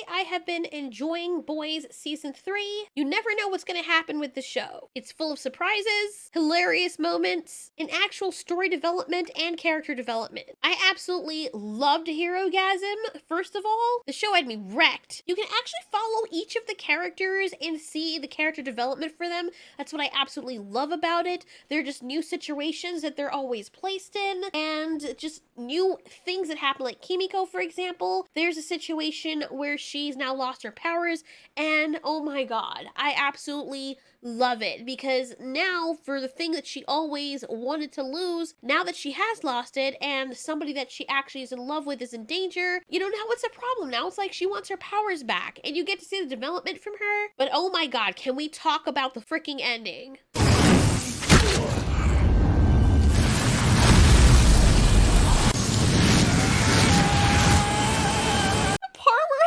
I have been enjoying Boys Season 3. You never know what's going to happen with the show. It's full of surprises, hilarious moments, and actual story development and character development. I absolutely loved Herogasm. First of all, the show had me wrecked. You can actually follow each of the characters and see the character development for them. That's what I absolutely love about it. They're just new situations that they're always placed in, and just new things that happen. Like Kimiko, for example, there's a situation where she's now lost her powers, and oh my god, I absolutely love it, because now for the thing that she always wanted to lose, now that she has lost it and somebody that she actually is in love with is in danger, you know, now it's a problem. Now it's like she wants her powers back, and you get to see the development from her. But oh my god, can we talk about the freaking ending?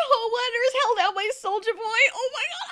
Homelander held out my Soldier Boy. Oh my god,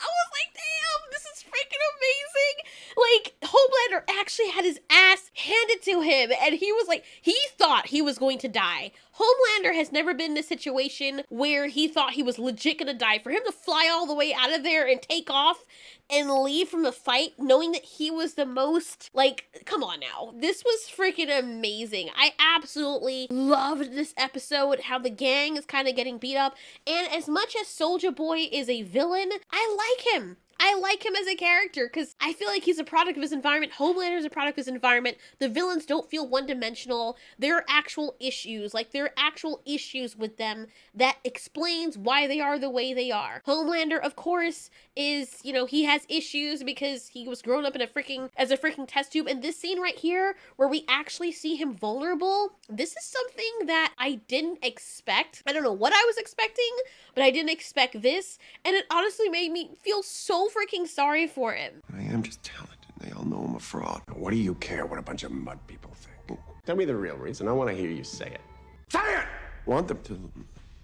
I was like, damn, this is freaking amazing. Like, Homelander actually had his ass handed to him, and he was like, he thought he was going to die. Homelander has never been in a situation where he thought he was legit gonna die. For him to fly all the way out of there and take off and leave from the fight knowing that he was the most, like, come on now. This was freaking amazing. I absolutely loved this episode, how the gang is kind of getting beat up. And as much as Soulja Boy is a villain, I like him. I like him as a character because I feel like he's a product of his environment. Homelander is a product of his environment. The villains don't feel one-dimensional. There are actual issues. Like, there are actual issues with them that explains why they are the way they are. Homelander, of course, is, you know, he has issues because he was grown up in as a freaking test tube. And this scene right here, where we actually see him vulnerable, this is something that I didn't expect. I don't know what I was expecting, but I didn't expect this. And it honestly made me feel so freaking sorry for him. I am just talented. They all know I'm a fraud. What do you care what a bunch of mud people think? Tell me the real reason. I want to hear you say it. Say it! Want them to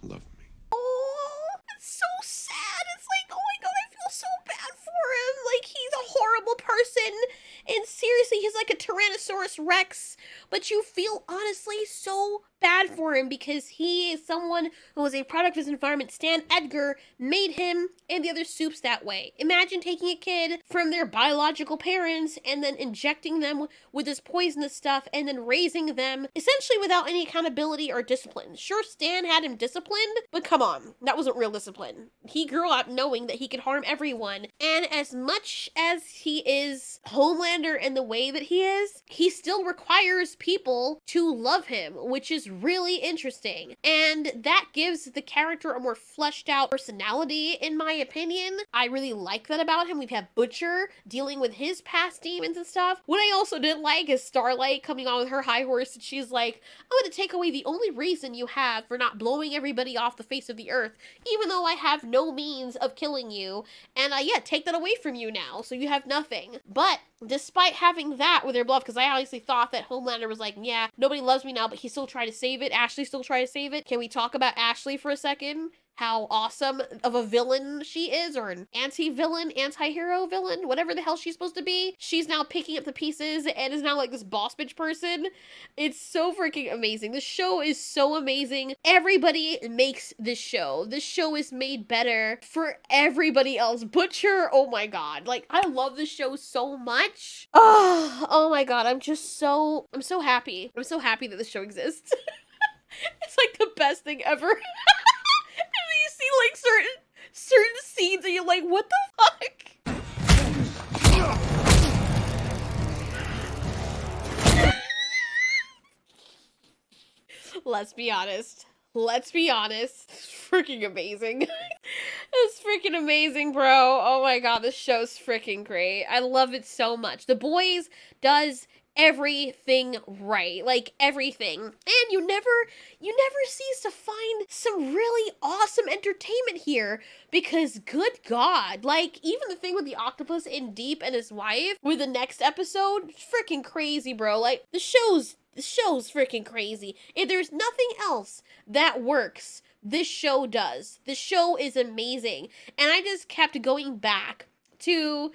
love me. Oh, it's so sad. It's like, oh my god, I feel so bad for him. Like, he's a horrible person. And seriously, he's like a Tyrannosaurus Rex. But you feel honestly so bad for him because he is someone who was a product of his environment. Stan Edgar made him and the other soups that way. Imagine taking a kid from their biological parents and then injecting them with this poisonous stuff and then raising them essentially without any accountability or discipline. Sure, Stan had him disciplined, but come on, that wasn't real discipline. He grew up knowing that he could harm everyone, and as much as he is Homelander in the way that he is, he still requires people to love him, which is really interesting. And that gives the character a more fleshed out personality, in my opinion. I really like that about him. We've had Butcher dealing with his past demons and stuff. What I also didn't like is Starlight coming on with her high horse, and she's like, I'm going to take away the only reason you have for not blowing everybody off the face of the earth, even though I have no means of killing you, and yeah, take that away from you now, so you have nothing. But despite having that with her bluff, because I honestly thought that Homelander was like, yeah, nobody loves me now, but he still tried to save it. Ashley still tried to save it. Can we talk about Ashley for a second? How awesome of a villain she is, or an anti-villain, anti-hero villain, whatever the hell she's supposed to be. She's now picking up the pieces and is now like this boss bitch person. It's so freaking amazing. The show is so amazing. Everybody makes this show. This show is made better for everybody else. Butcher, oh my god. Like, I love this show so much. Oh my god, I'm so happy. I'm so happy that this show exists. It's like the best thing ever. And then you see like certain scenes and you're like, what the fuck? Let's be honest. It's freaking amazing. It's freaking amazing, bro. Oh my god, this show's freaking great. I love it so much. The Boys does everything right, like everything, and you never cease to find some really awesome entertainment here, because good god, like even the thing with the octopus in Deep and his wife with the next episode, freaking crazy, bro. Like the show's freaking crazy. If there's nothing else that works, this show does. The show is amazing, and I just kept going back to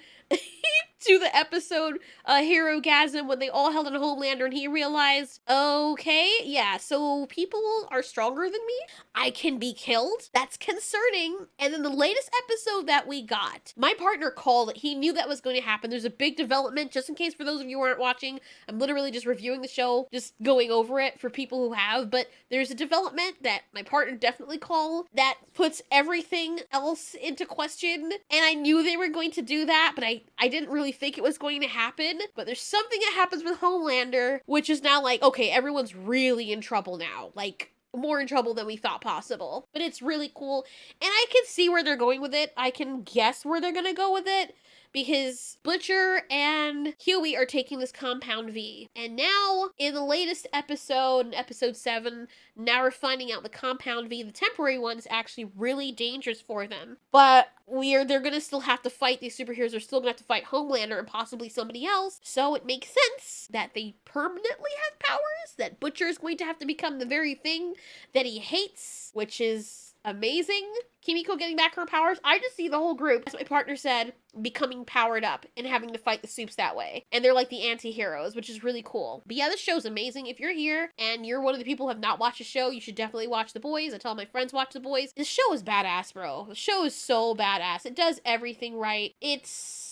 to the episode Herogasm when they all held on Homelander and he realized, okay, yeah, so people are stronger than me. I can be killed. That's concerning. And then the latest episode that we got, my partner called it. He knew that was going to happen. There's a big development, just in case for those of you who aren't watching. I'm literally just reviewing the show, just going over it for people who have, but there's a development that my partner definitely called that puts everything else into question. And I knew they were going to do that, but I didn't really think it was going to happen. But there's something that happens with Homelander, which is now like, okay, everyone's really in trouble now. Like, more in trouble than we thought possible. But it's really cool. And I can see where they're going with it. I can guess where they're gonna go with it. Because Butcher and Hughie are taking this Compound V. And now, in the latest episode, in episode 7, now we're finding out the Compound V, the temporary one, is actually really dangerous for them. But they're gonna still have to fight, these superheroes are still gonna have to fight Homelander and possibly somebody else. So it makes sense that they permanently have powers, that Butcher is going to have to become the very thing that he hates, which is amazing. Kimiko getting back her powers. I just see the whole group, as my partner said, becoming powered up and having to fight the Supes that way. And they're like the anti-heroes, which is really cool. But yeah, this show's amazing. If you're here and you're one of the people who have not watched the show, you should definitely watch The Boys. I tell my friends watch The Boys. This show is badass, bro. The show is so badass. It does everything right. It's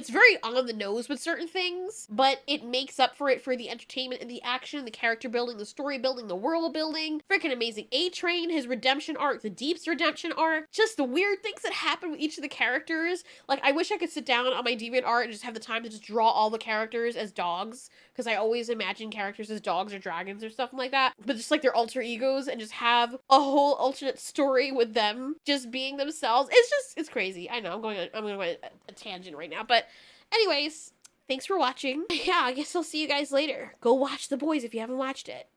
very on the nose with certain things, but it makes up for it for the entertainment and the action, the character building, the story building, the world building. Freaking amazing. A-Train, his redemption arc, the Deep's redemption arc, just the weird things that happen with each of the characters. Like, I wish I could sit down on my DeviantArt and just have the time to just draw all the characters as dogs, because I always imagine characters as dogs or dragons or stuff like that, but just like their alter egos and just have a whole alternate story with them just being themselves. It's crazy. I know, I'm going on a tangent right now, but anyways, thanks for watching. Yeah, I guess I'll see you guys later. Go watch The Boys if you haven't watched it.